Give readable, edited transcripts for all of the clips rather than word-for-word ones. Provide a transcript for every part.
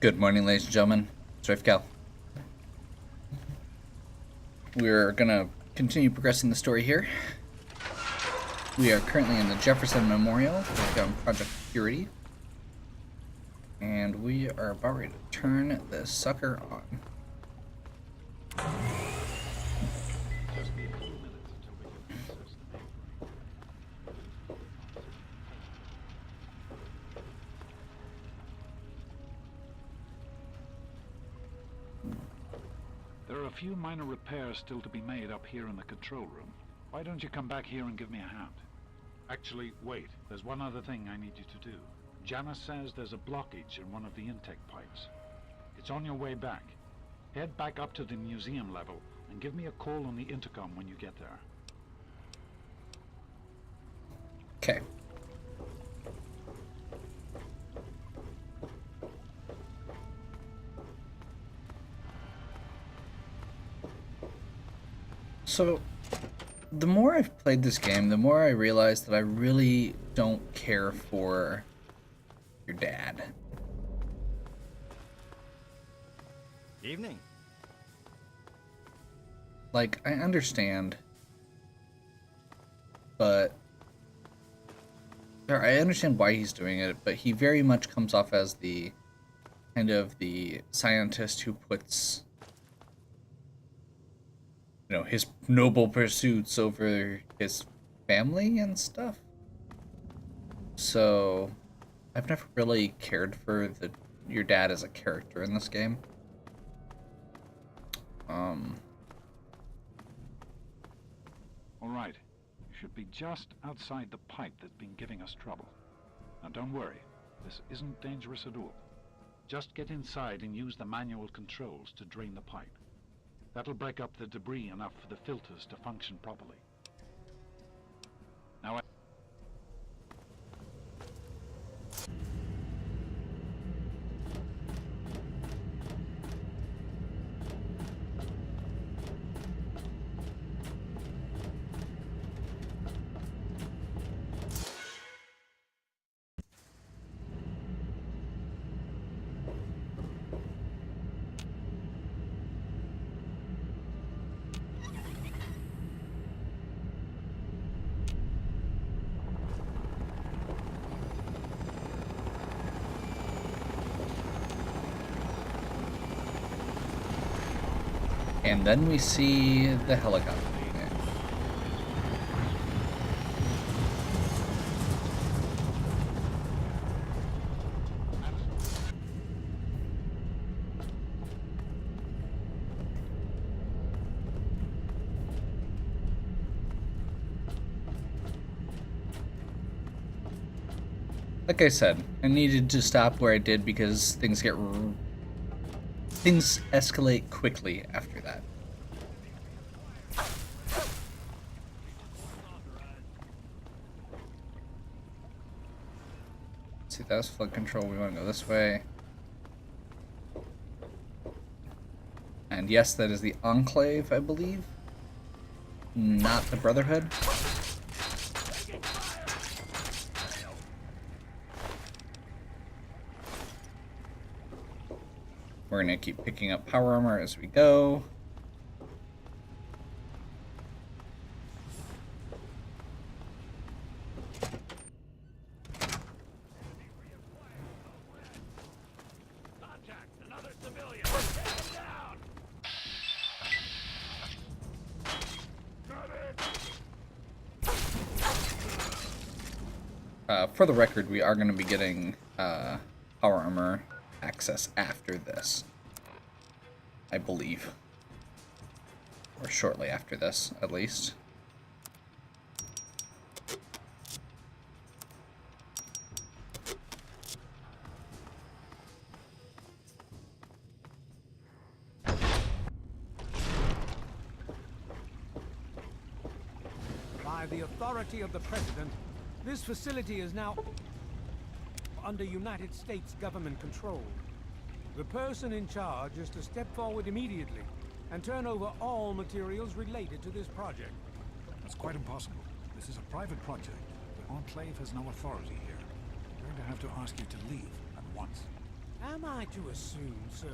Good morning, ladies and gentlemen. It's Rafe Cal. We're gonna continue progressing the story here. We are currently in the Jefferson Memorial. We've got Project Purity. And we are about ready to turn this sucker on. Just be a few minutes until we can access the main There are a few minor repairs still to be made up here in the control room. Why don't you come back here and give me a hand? Actually, wait. There's one other thing I need you to do. Janice says there's a blockage in one of the intake pipes. It's on your way back. Head back up to the museum level and give me a call on the intercom when you get there. Okay. So, the more I've played this game, the more I realize that I really don't care for your dad. Evening. Like, I understand, but I understand why he's doing it, but he very much comes off as the kind of the scientist who puts, you know, his noble pursuits over his family and stuff. So, I've never really cared for your dad as a character in this game. All right. You should be just outside the pipe that's been giving us trouble. Now don't worry. This isn't dangerous at all. Just get inside and use the manual controls to drain the pipe. That'll break up the debris enough for the filters to function properly. Now And then we see the helicopter. Like I said, I needed to stop where I did because things escalate quickly after that. See, that was flood control. We want to go this way. And yes, that is the Enclave, I believe. Not the Brotherhood. We're gonna keep picking up power armor as we go. For the record, we are going to be getting power armor access after this, I believe. Or shortly after this, at least. By the authority of the President, this facility is now under United States government control. The person in charge is to step forward immediately and turn over all materials related to this project. That's quite impossible. This is a private project. The Enclave has no authority here. I'm going to have to ask you to leave at once. Am I to assume, sir,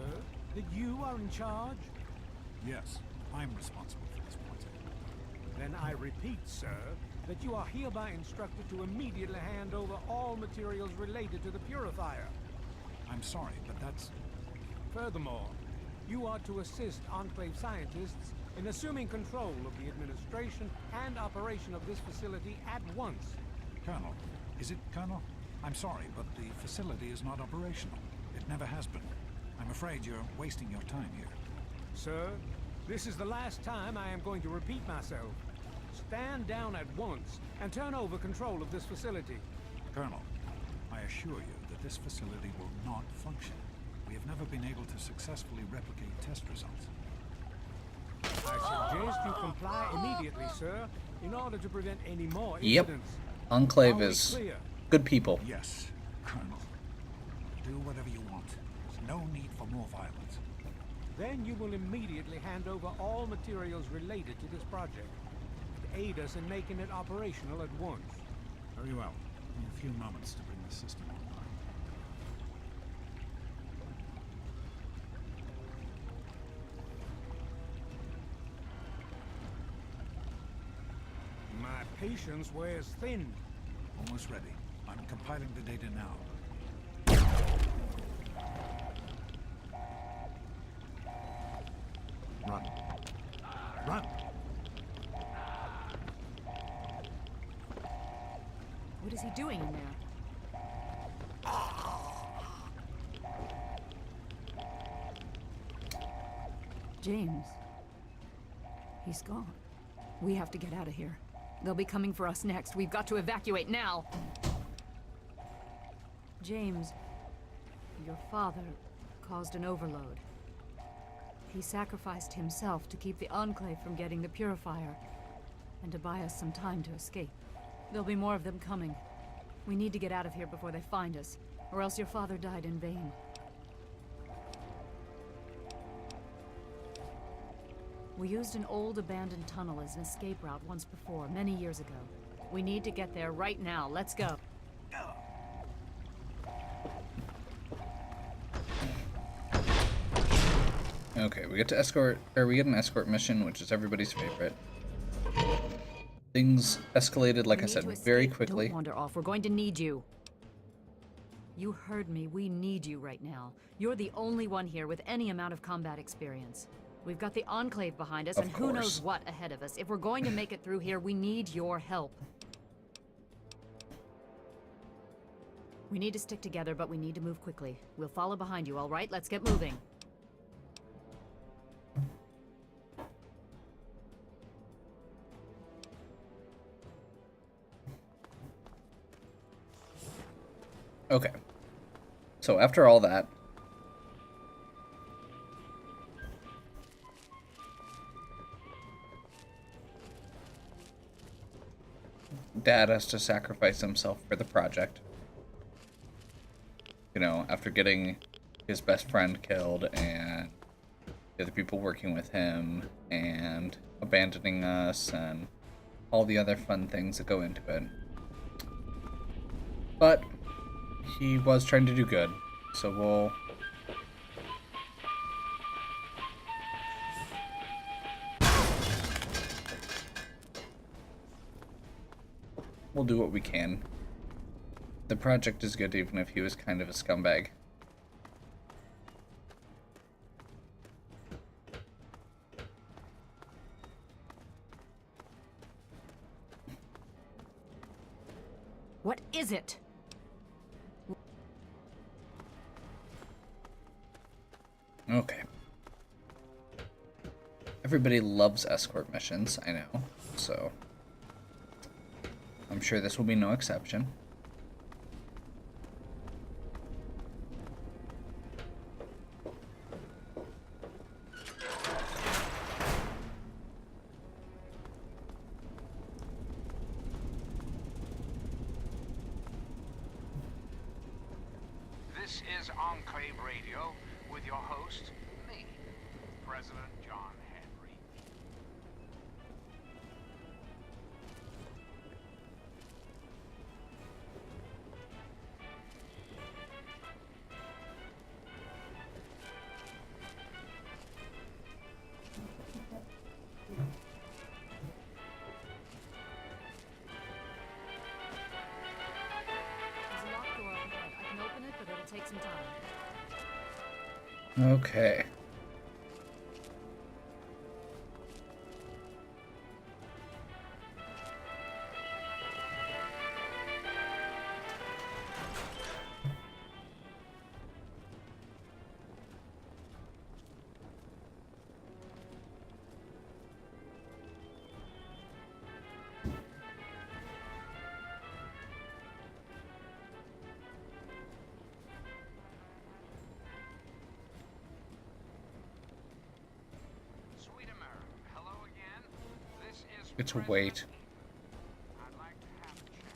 that you are in charge? Yes, I'm responsible for this project. Then I repeat, sir, that you are hereby instructed to immediately hand over all materials related to the purifier. I'm sorry, but that's... Furthermore, you are to assist Enclave scientists in assuming control of the administration and operation of this facility at once. Colonel. Is it Colonel? I'm sorry, but the facility is not operational. It never has been. I'm afraid you're wasting your time here. Sir, this is the last time I am going to repeat myself. Stand down at once and turn over control of this facility. Colonel, I assure you that this facility will not function. We have never been able to successfully replicate test results. I suggest you comply immediately, sir, in order to prevent any more Yep. incidents. Enclave Are we is clear? good people. Yes, Colonel. Do whatever you want. There's no need for more violence. Then you will immediately hand over all materials related to this project and aid us in making it operational at once. Very well. In a few moments to bring the system online. My patience wears thin. Almost ready. I'm compiling the data now. Run. Run! What is he doing in there? James. He's gone. We have to get out of here. They'll be coming for us next. We've got to evacuate now. James, your father caused an overload. He sacrificed himself to keep the Enclave from getting the Purifier, and to buy us some time to escape. There'll be more of them coming. We need to get out of here before they find us, or else your father died in vain. We used an old abandoned tunnel as an escape route once before, many years ago. We need to get there right now. Let's go. Okay, we get an escort mission, which is everybody's favorite. Things escalated, like We I need said, to very escape. quickly. Don't wander off. We're going to need you. You heard me. We need you right now. You're the only one here with any amount of combat experience. We've got the Enclave behind us, Of and who knows course. what ahead of us. If we're going to make it through here, we need your help. We need to stick together, but we need to move quickly. We'll follow behind you, all right? Let's get moving. Okay. So after all that, Dad has to sacrifice himself for the project. You know, after getting his best friend killed and the other people working with him and abandoning us and all the other fun things that go into it. But he was trying to do good, so we'll do what we can. The project is good even if he was kind of a scumbag. What is it? Okay. Everybody loves escort missions, I know, so I'm sure this will be no exception. This is Enclave Radio with your host, me, President John Henry. it, but it'll take some time. Okay. Sweet America, hello again. This is It's a President wait. I'd like to have a chat.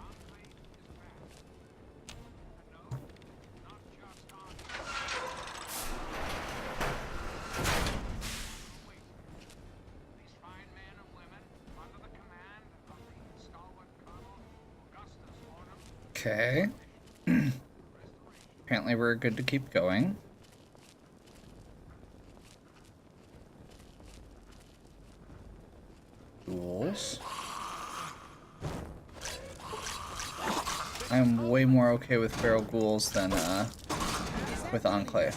Enclave is back. And no, not just Enclave. Wait. These fine men and women, under the command of the stalwart Colonel Augustus Autumn, Okay. Apparently we're good to keep going. Ghouls. I'm way more okay with feral ghouls than with Enclave.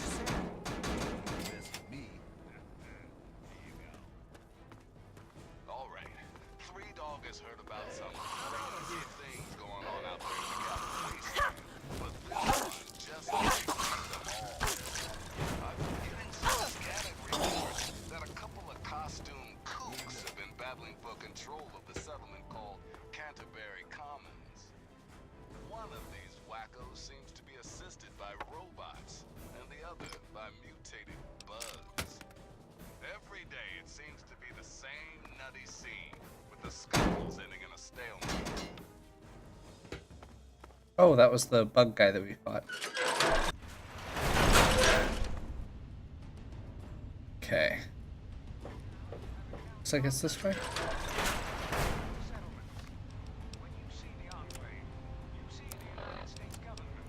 All right. Three Dog has heard about some crazy things going on out there in the Capitol Wasteland. But this one just makes them all. I've been getting some scattered reports that a couple of costume kooks have been battling for control of the settlement called Canterbury Commons. One of these wackos seems to be assisted by robots, and the other by mutated bugs. Every day it seems to be the same nutty scene, with the scuffles ending in a stalemate. Oh, that was the bug guy that we fought. Okay. Looks like it's this way. settlements. When you see the Enclave, you see the United States government.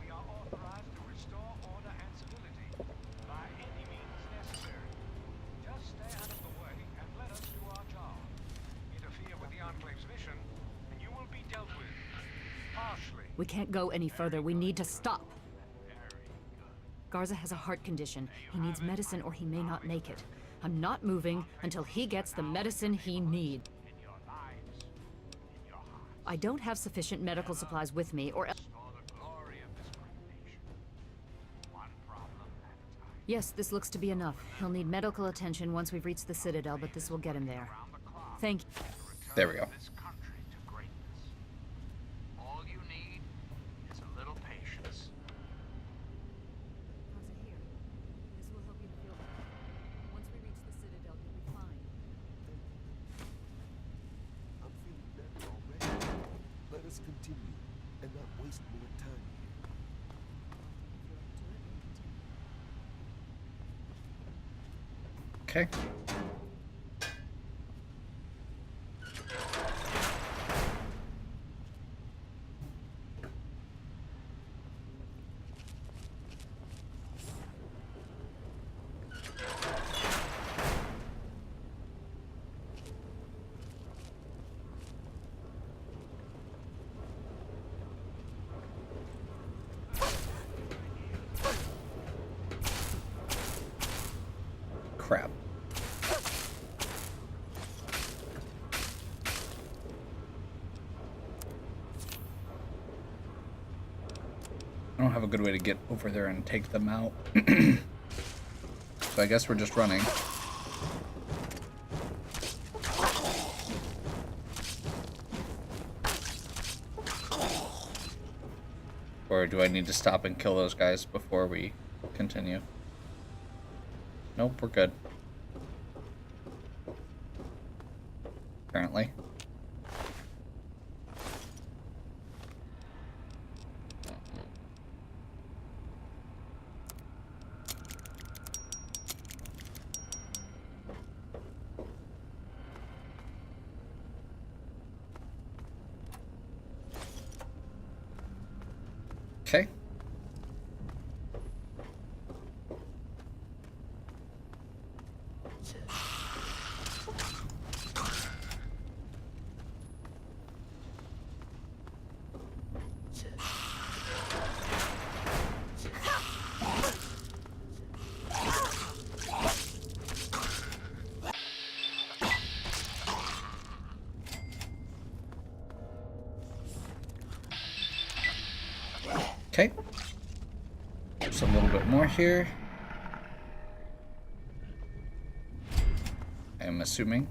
We are authorized to restore order and civility by any means necessary. Just stay out of the way and let us do our job. Interfere with the Enclave's mission, and you will be dealt with harshly. We can't go any further. We need to stop. Garza has a heart condition. He needs medicine or he may not make it. I'm not moving until he gets the medicine he needs. In your lives, in your hearts, I don't have sufficient medical supplies with me, or for the glory of this great nation. One problem at a time. yes, this looks to be enough. He'll need medical attention once we've reached the Citadel, but this will get him there. Around the clock. Thank you. There we go. This country to greatness. All you need is a little patience. Garza, here. This will help you to feel better. Once we reach the Citadel, you'll be fine. I'm feeling better already. Let us continue and not waste more time here. If you're up to it, we'll continue. Okay. Crap. I don't have a good way to get over there and take them out. So I guess we're just running. Or do I need to stop and kill those guys before we continue? Nope, we're good. Apparently. Okay. Okay. Just a little bit more here. I'm assuming.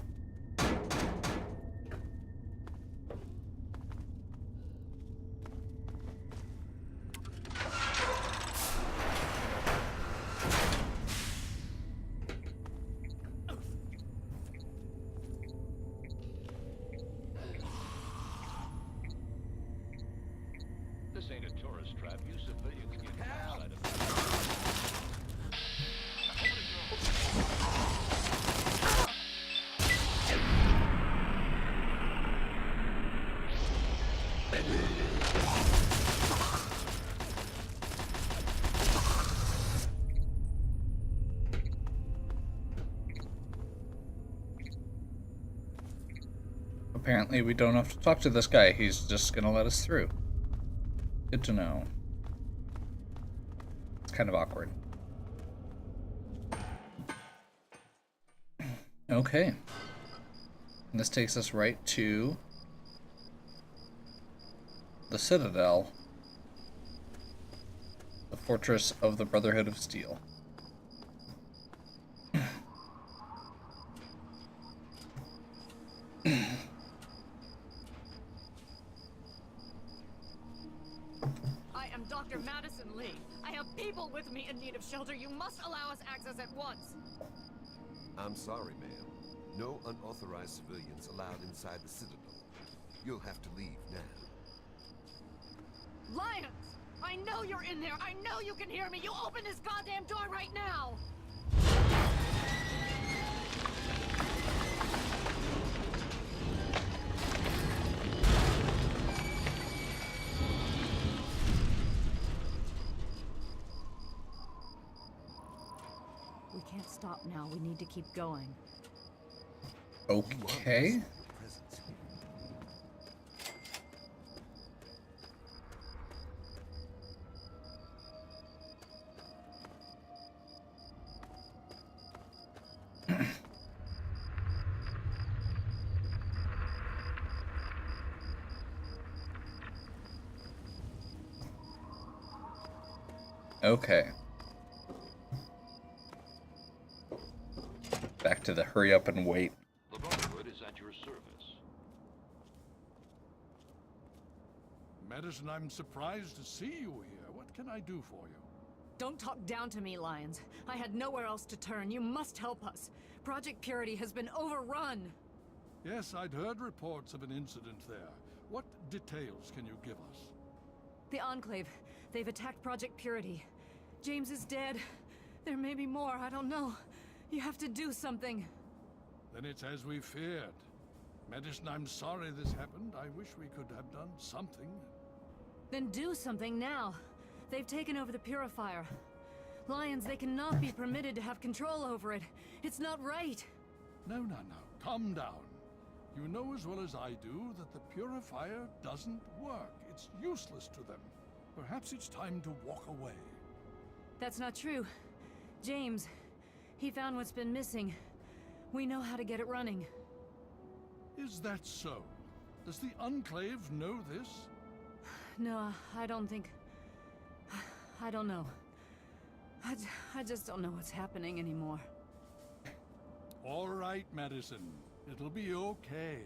This ain't a tourist trap. You civilians get outside of Apparently we don't have to talk to this guy. He's just gonna let us through. Good to know. It's kind of awkward. Okay. And this takes us right to the Citadel, the Fortress of the Brotherhood of Steel. I am Dr. Madison Lee. I have people with me in need of shelter. You must allow us access at once. I'm sorry, ma'am. No unauthorized civilians allowed inside the Citadel. You'll have to leave now. Lions! I know you're in there. I know you can hear me. You open this goddamn door right now. We can't stop now. We need to keep going. Okay. Presence. Okay. Back to the hurry up and wait. The Brotherhood is at your service. Madison, I'm surprised to see you here. What can I do for you? Don't talk down to me, Lions. I had nowhere else to turn. You must help us. Project Purity has been overrun. Yes, I'd heard reports of an incident there. What details can you give us? The Enclave. They've attacked Project Purity. James is dead. There may be more. I don't know. You have to do something. Then it's as we feared. Madison, I'm sorry this happened. I wish we could have done something. Then do something now. They've taken over the Purifier. Lions, they cannot be permitted to have control over it. It's not right. No. Calm down. You know as well as I do that the Purifier doesn't work. It's useless to them. Perhaps it's time to walk away. That's not true. James, he found what's been missing. We know how to get it running. Is that so? Does the Enclave know this? No, I don't think... I don't know. I just don't know what's happening anymore. All right, Madison. It'll be okay.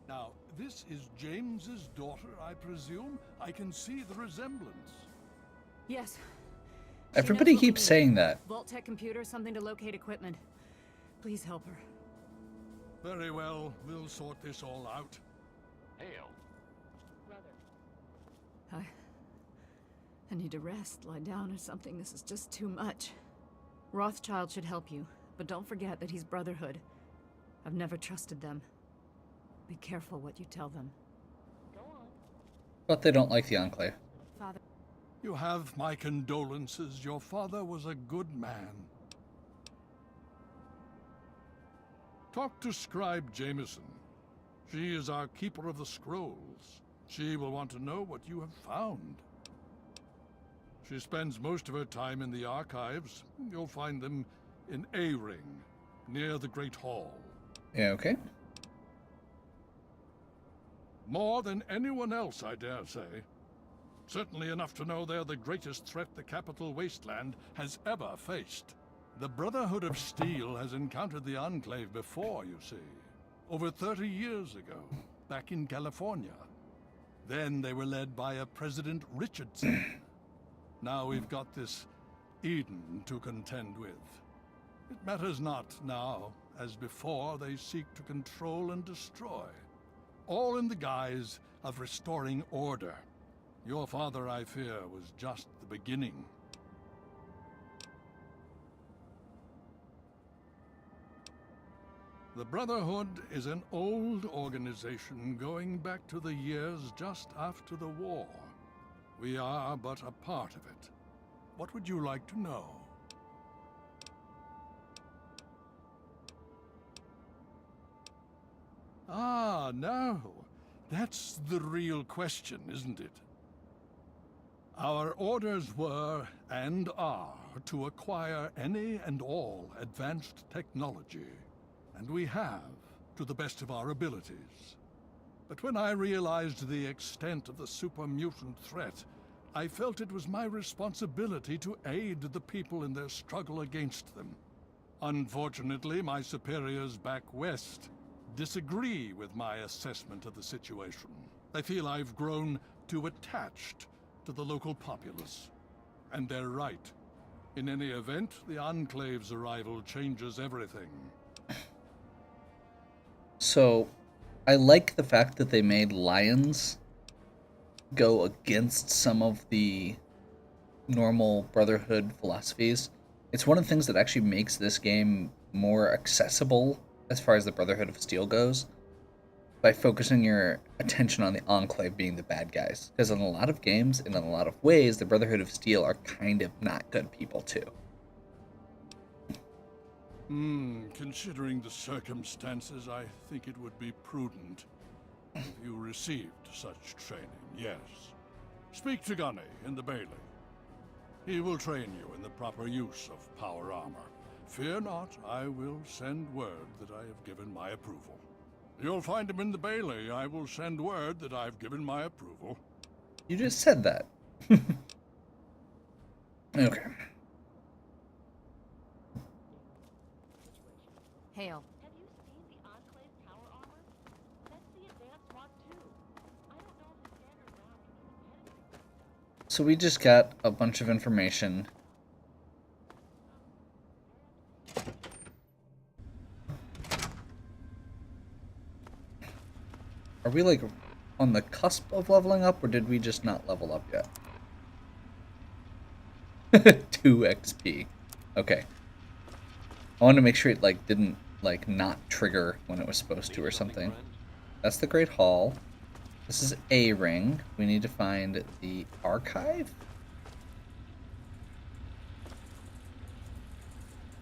Now, this is James's daughter, I presume? I can see the resemblance. Yes. Everybody She knows what we keeps need. saying that. Vault-Tec computer, something to locate equipment. Please help her. Very well. We'll sort this all out. Hail. I need to rest, lie down or something. This is just too much. Rothschild should help you, but don't forget that he's Brotherhood. I've never trusted them. Be careful what you tell them. But they don't like the Enclave. Father. You have my condolences. Your father was a good man. Talk to Scribe Jameson. She is our keeper of the scrolls. She will want to know what you have found. She spends most of her time in the archives. You'll find them in A-Ring, near the Great Hall. Yeah, okay. More than anyone else, I dare say. Certainly enough to know they're the greatest threat the capital wasteland has ever faced. The Brotherhood of Steel has encountered the Enclave before, you see. Over 30 years ago, back in California. Then they were led by a President Richardson. Now we've got this Eden to contend with. It matters not now. As before, they seek to control and destroy. All in the guise of restoring order. Your father, I fear, was just the beginning. The Brotherhood is an old organization going back to the years just after the war. We are but a part of it. What would you like to know? Ah, no. That's the real question, isn't it? Our orders were, and are, to acquire any and all advanced technology. And we have, to the best of our abilities. But when I realized the extent of the super-mutant threat, I felt it was my responsibility to aid the people in their struggle against them. Unfortunately, my superiors back west disagree with my assessment of the situation. They feel I've grown too attached to the local populace. And they're right. In any event, the Enclave's arrival changes everything. So, I like the fact that they made lions go against some of the normal Brotherhood philosophies. It's one of the things that actually makes this game more accessible as far as the Brotherhood of Steel goes, by focusing your attention on the Enclave being the bad guys. Because in a lot of games, and in a lot of ways, the Brotherhood of Steel are kind of not good people too. Considering the circumstances, I think it would be prudent if you received such training, yes. Speak to Gunny in the Bailey. He will train you in the proper use of power armor. Fear not, I will send word that I have given my approval. You'll find him in the Bailey. I will send word that I've given my approval. You just said that. Okay. Hale. Have you seen the Enclave power armor? That's the advanced Mark II. I don't know if the standard round can even penetrate. So we just got a bunch of information. Are we like on the cusp of leveling up, or did we just not level up yet? 2 XP. Okay. I wanted to make sure it like didn't like not trigger when it was supposed to or something. That's the Great Hall. This is A ring. We need to find the archive.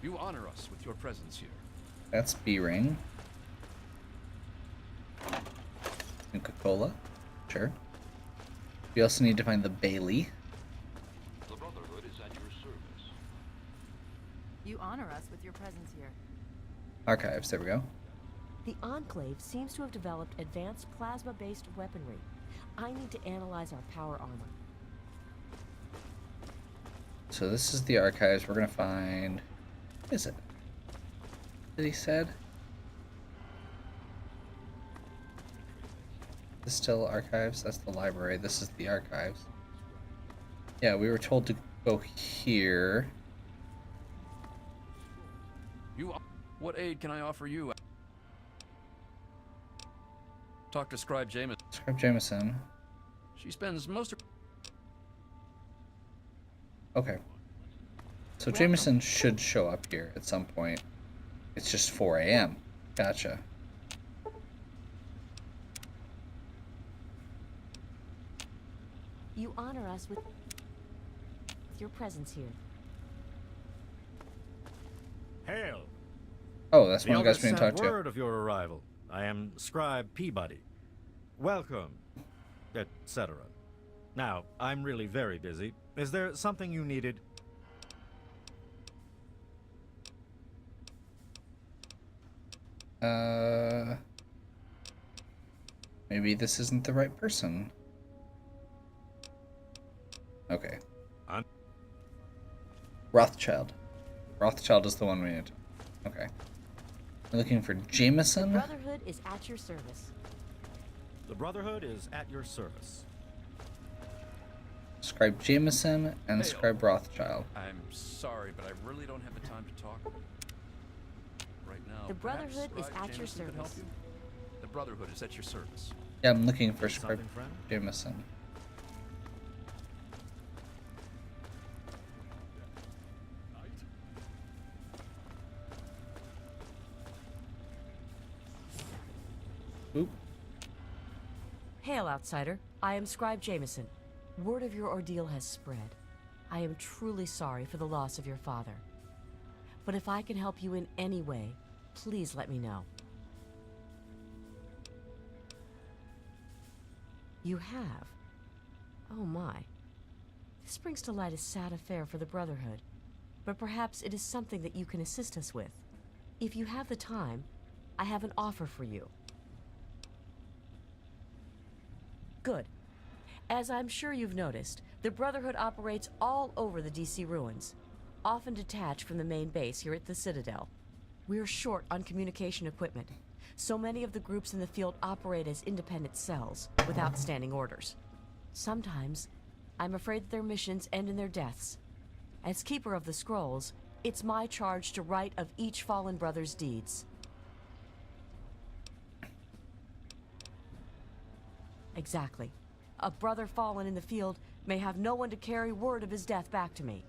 You honor us with your presence here. That's B ring. Coca-Cola. Sure. We also need to find the Bailey. The Brotherhood is at your service. You honor us with your presence here. Archives, there we go. The Enclave seems to have developed advanced plasma-based weaponry. I need to analyze our power armor. So this is the archives. We're gonna find... What is it? That he said? This is still archives. That's the library. This is the archives. Yeah, we were told to go here. What aid can I offer you? Talk to Scribe Jameson. Scribe Jameson. She spends most of... Okay. So Jameson should show up here at some point. It's just 4 a.m. Gotcha. You honor us with your presence here. Hail! Oh, that's one of the elders guys we didn't talk sent to. word of your arrival. I am Scribe Peabody. Welcome, etc. Now, I'm really very busy. Is there something you needed? Maybe this isn't the right person. Okay. I'm Rothschild. Rothschild is the one we need. Okay. We're looking for Jameson. Brotherhood is at your service. The Brotherhood is at your service. Scribe Jameson and Hey, Scribe Rothschild. I'm sorry, but I really don't have the time to talk right now. The Perhaps Brotherhood is Scribe at your Jameson could help service. you? The Brotherhood is at your service. Yeah, I'm looking for Scribe Something, friend? Jameson. Oop. Hail, outsider. I am Scribe Jameson. Word of your ordeal has spread. I am truly sorry for the loss of your father. But if I can help you in any way, please let me know. You have? Oh my. This brings to light a sad affair for the Brotherhood, but perhaps it is something that you can assist us with. If you have the time, I have an offer for you. Good. As I'm sure you've noticed, the Brotherhood operates all over the DC ruins, often detached from the main base here at the Citadel. We're short on communication equipment, so many of the groups in the field operate as independent cells, without standing orders. Sometimes, I'm afraid that their missions end in their deaths. As Keeper of the Scrolls, it's my charge to write of each fallen brother's deeds. Exactly. A brother fallen in the field may have no one to carry word of his death back to me.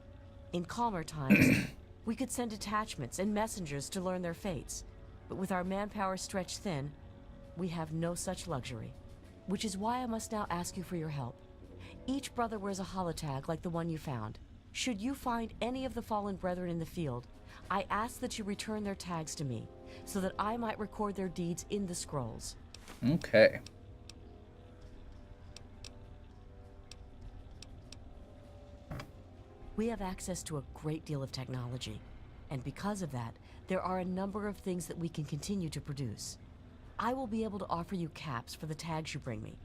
In calmer times, we could send detachments and messengers to learn their fates. But with our manpower stretched thin, we have no such luxury. Which is why I must now ask you for your help. Each brother wears a holotag like the one you found. Should you find any of the fallen brethren in the field, I ask that you return their tags to me, so that I might record their deeds in the scrolls. Okay. We have access to a great deal of technology, and because of that, there are a number of things that we can continue to produce. I will be able to offer you caps for the tags you bring me,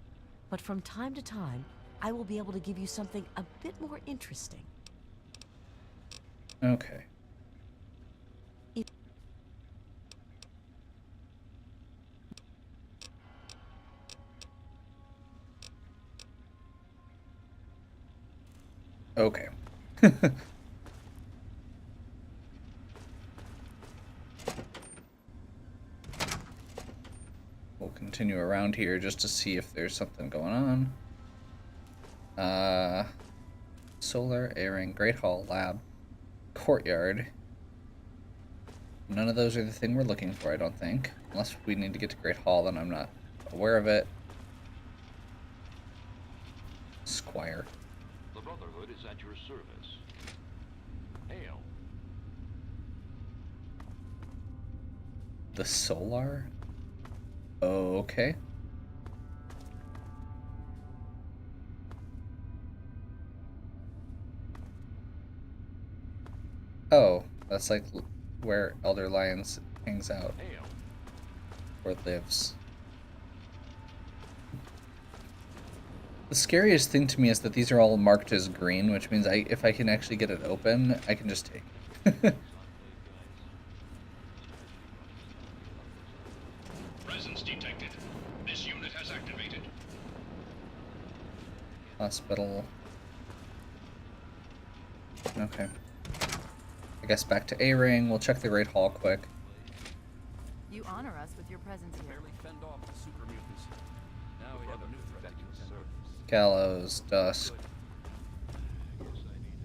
but from time to time, I will be able to give you something a bit more interesting. Okay. Okay. We'll continue around here just to see if there's something going on. Solar, airing, Great Hall, Lab, Courtyard. None of those are the thing we're looking for, I don't think. Unless we need to get to Great Hall, then I'm not aware of it. Squire. The Brotherhood is at your service. Hail. The Solar? Oh, okay. Oh, that's like where Elder Lions hangs out. Hail. Or lives. The scariest thing to me is that these are all marked as green, which means if I can actually get it open, I can just take it. Presence detected. This unit has activated. Hospital. Okay. I guess back to A-Ring. We'll check the Great Hall quick. You honor us with your presence here. Barely fend off the super mutants. Now we have a new threat to contend with. Gallows, Dusk,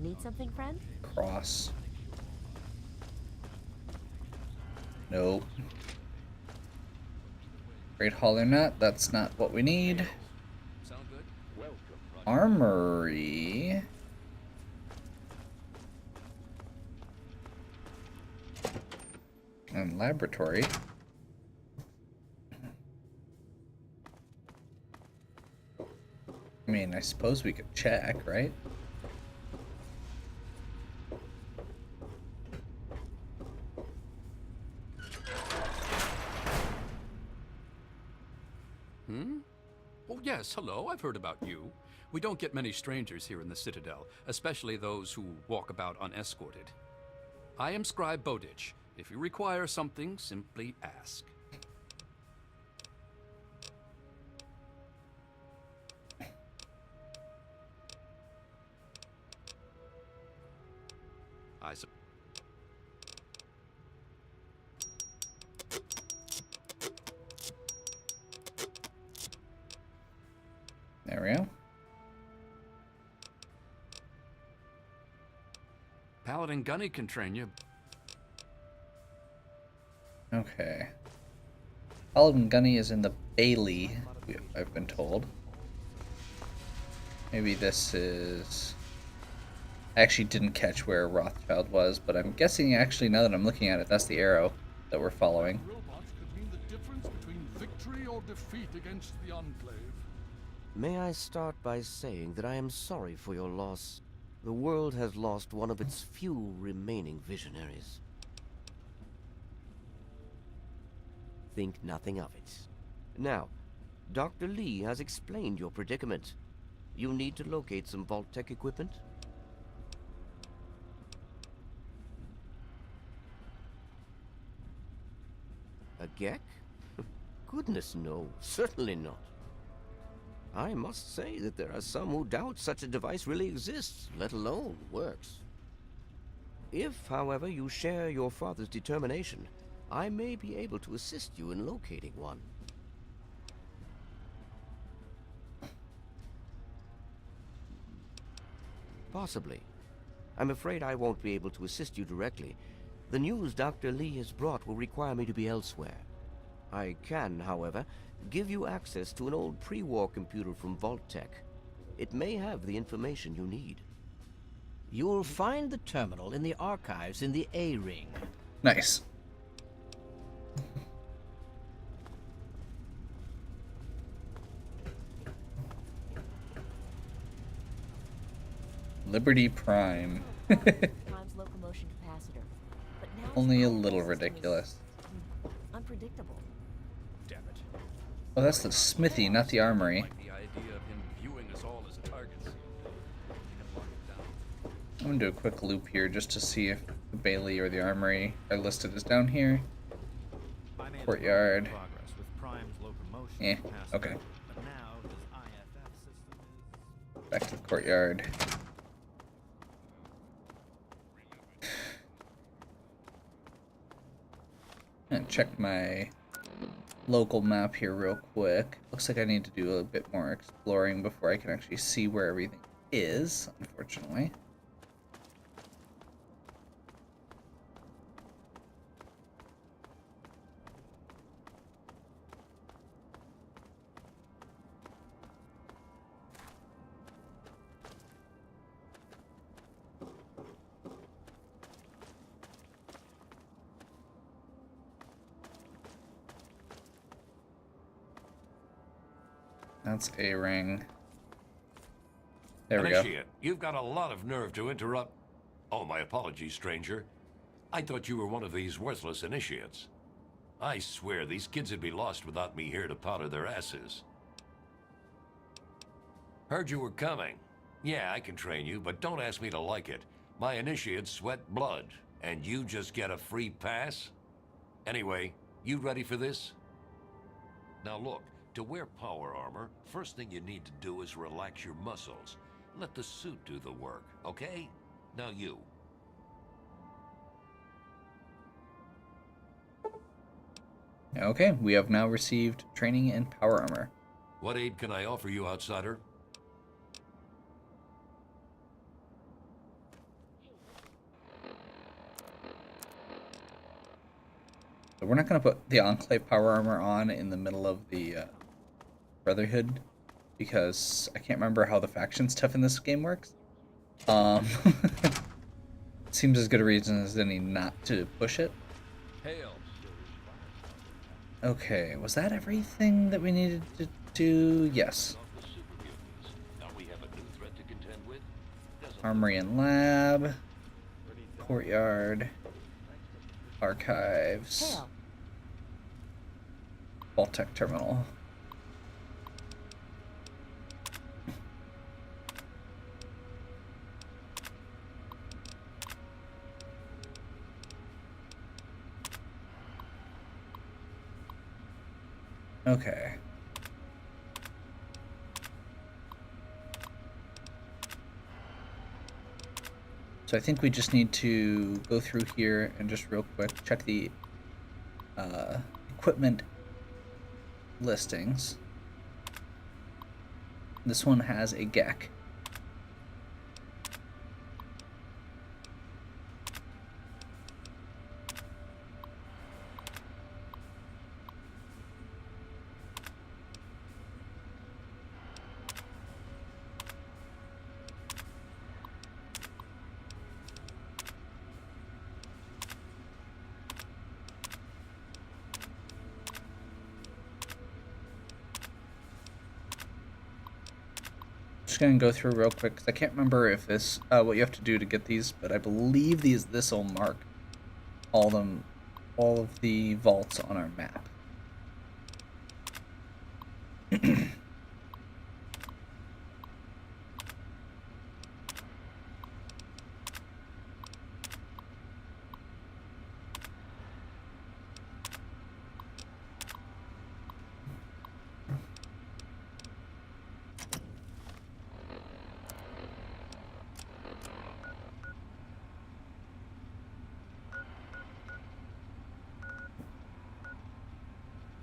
Need something, friend? Cross. Nope. Great Hall or not, that's not what we need. Sound good? Welcome, Roger. Armory. And laboratory. I mean, I suppose we could check, right? Oh, yes, hello, I've heard about you. We don't get many strangers here in the Citadel, especially those who walk about unescorted. I am Scribe Bowditch. If you require something, simply ask. I suppose. There we go. Paladin Gunny can train you. Okay. Paladin Gunny is in the Bailey, I've been told. Maybe this is... I actually didn't catch where Rothschild was, but I'm guessing actually now that I'm looking at it, that's the arrow that we're following. Robots could mean the difference between victory or defeat against the Enclave. May I start by saying that I am sorry for your loss. The world has lost one of its few remaining visionaries. Think nothing of it. Now, Dr. Lee has explained your predicament. You need to locate some Vault-Tec equipment? A Gek? Goodness no, certainly not. I must say that there are some who doubt such a device really exists, let alone works. If, however, you share your father's determination, I may be able to assist you in locating one. Possibly. I'm afraid I won't be able to assist you directly. The news Dr. Lee has brought will require me to be elsewhere. I can, however, give you access to an old pre-war computer from Vault-Tec. It may have the information you need. You'll find the terminal in the archives in the A-Ring. Nice. Liberty Prime. Time's locomotion capacitor. But now Only a little ridiculous. unpredictable. Damn it. Oh, that's the smithy, not the armory. The idea of him viewing us all as targets. I'm gonna do a quick loop here just to see if the Bailey or the armory are listed as down here. Courtyard. Eh, okay. Back to the courtyard. And check my local map here real quick. Looks like I need to do a bit more exploring before I can actually see where everything is, unfortunately. That's A-Ring. There we go. Initiate, you've got a lot of nerve to interrupt. Oh, my apologies, stranger. I thought you were one of these worthless initiates. I swear these kids would be lost without me here to powder their asses. Heard you were coming. Yeah, I can train you, but don't ask me to like it. My initiates sweat blood, and you just get a free pass? Anyway, you ready for this? Now look, to wear power armor, first thing you need to do is relax your muscles. Let the suit do the work, okay? Now you. Okay, we have now received training in power armor. What aid can I offer you, outsider? So we're not going to put the Enclave power armor on in the middle of the Brotherhood, because I can't remember how the faction stuff in this game works. Seems as good a reason as any not to push it. Hail. Okay, was that everything that we needed to do? Yes. Now we have a new threat to contend with. Armory and lab, courtyard, archives, Vault-Tec terminal. Okay. So I think we just need to go through here and just real quick check the equipment listings. This one has a GEC. Just gonna go through real quick because I can't remember if this what you have to do to get these, but I believe this will mark all of the vaults on our map.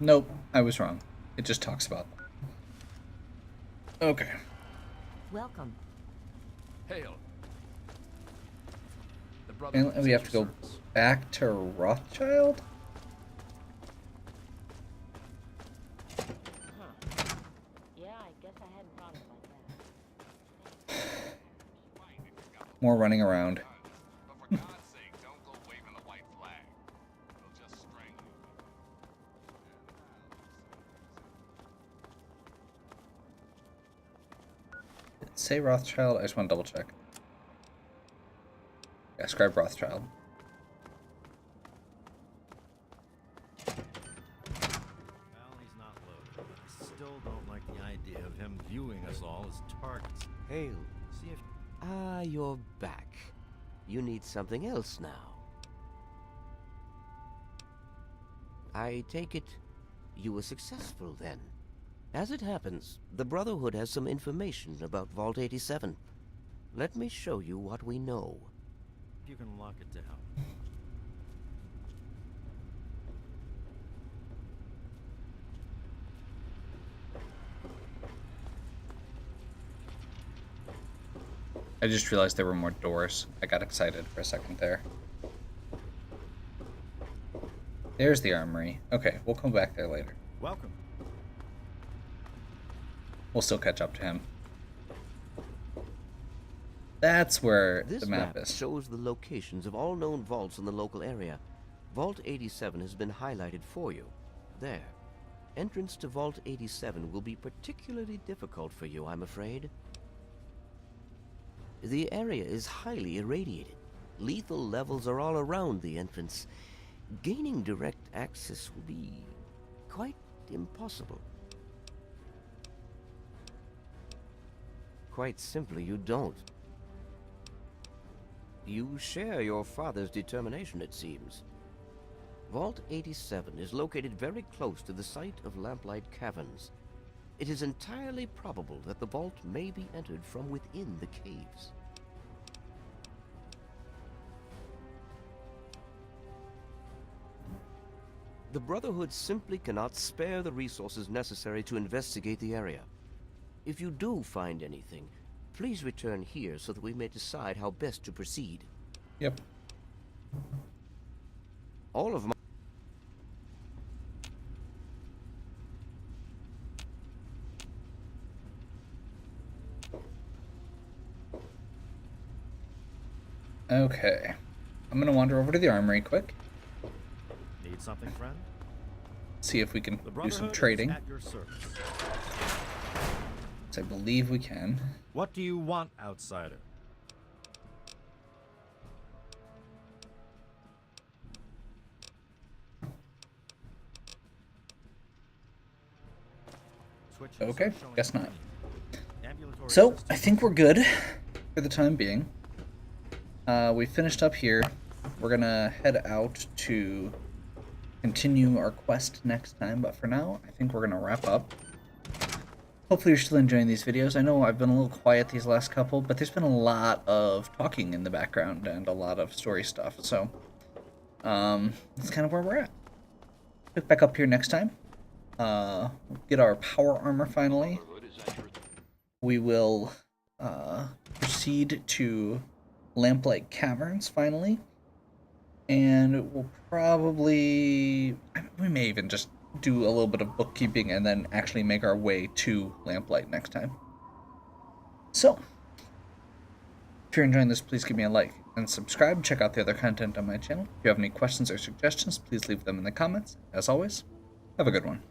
Nope, I was wrong. It just talks about them. Okay. Welcome. Hail. The And we have to go back to Rothschild? Yeah, I guess I hadn't thought about that. More running around. Say Rothschild? I just want to double check. Yeah, scribe Rothschild. Well, he's not loaded, but I still don't like the idea of him viewing us all as targets. Hale, See if... ah, you're back. You need something else now. I take it you were successful then. As it happens, the Brotherhood has some information about Vault 87. Let me show you what we know. You can lock it down. I just realized there were more doors. I got excited for a second there. There's the armory. Okay, we'll come back there later. Welcome. We'll still catch up to him. That's where This the map is. shows the locations of all known vaults in the local area. Vault 87 has been highlighted for you. There. Entrance to Vault 87 will be particularly difficult for you, I'm afraid. The area is highly irradiated. Lethal levels are all around the entrance. Gaining direct access will be quite impossible. Quite simply, you don't. You share your father's determination, it seems. Vault 87 is located very close to the site of Lamplight Caverns. It is entirely probable that the vault may be entered from within the caves. The Brotherhood simply cannot spare the resources necessary to investigate the area. If you do find anything, please return here so that we may decide how best to proceed. Yep. All of my... Okay. I'm gonna wander over to the armory quick. Need something, friend? See if we can The do some Brotherhood is trading. at your service. So I believe we can. What do you want, outsider? Okay, guess not. So, I think we're good for the time being. We finished up here. We're gonna head out to continue our quest next time, but for now, I think we're going to wrap up. Hopefully you're still enjoying these videos. I know I've been a little quiet these last couple, but there's been a lot of talking in the background and a lot of story stuff, so that's kind of where we're at. Pick back up here next time. Get our power armor finally. We will proceed to Lamplight Caverns finally. And we'll probably... we may even just do a little bit of bookkeeping and then actually make our way to Lamplight next time. So, if you're enjoying this, please give me a like and subscribe. Check out the other content on my channel. If you have any questions or suggestions, please leave them in the comments. As always, have a good one.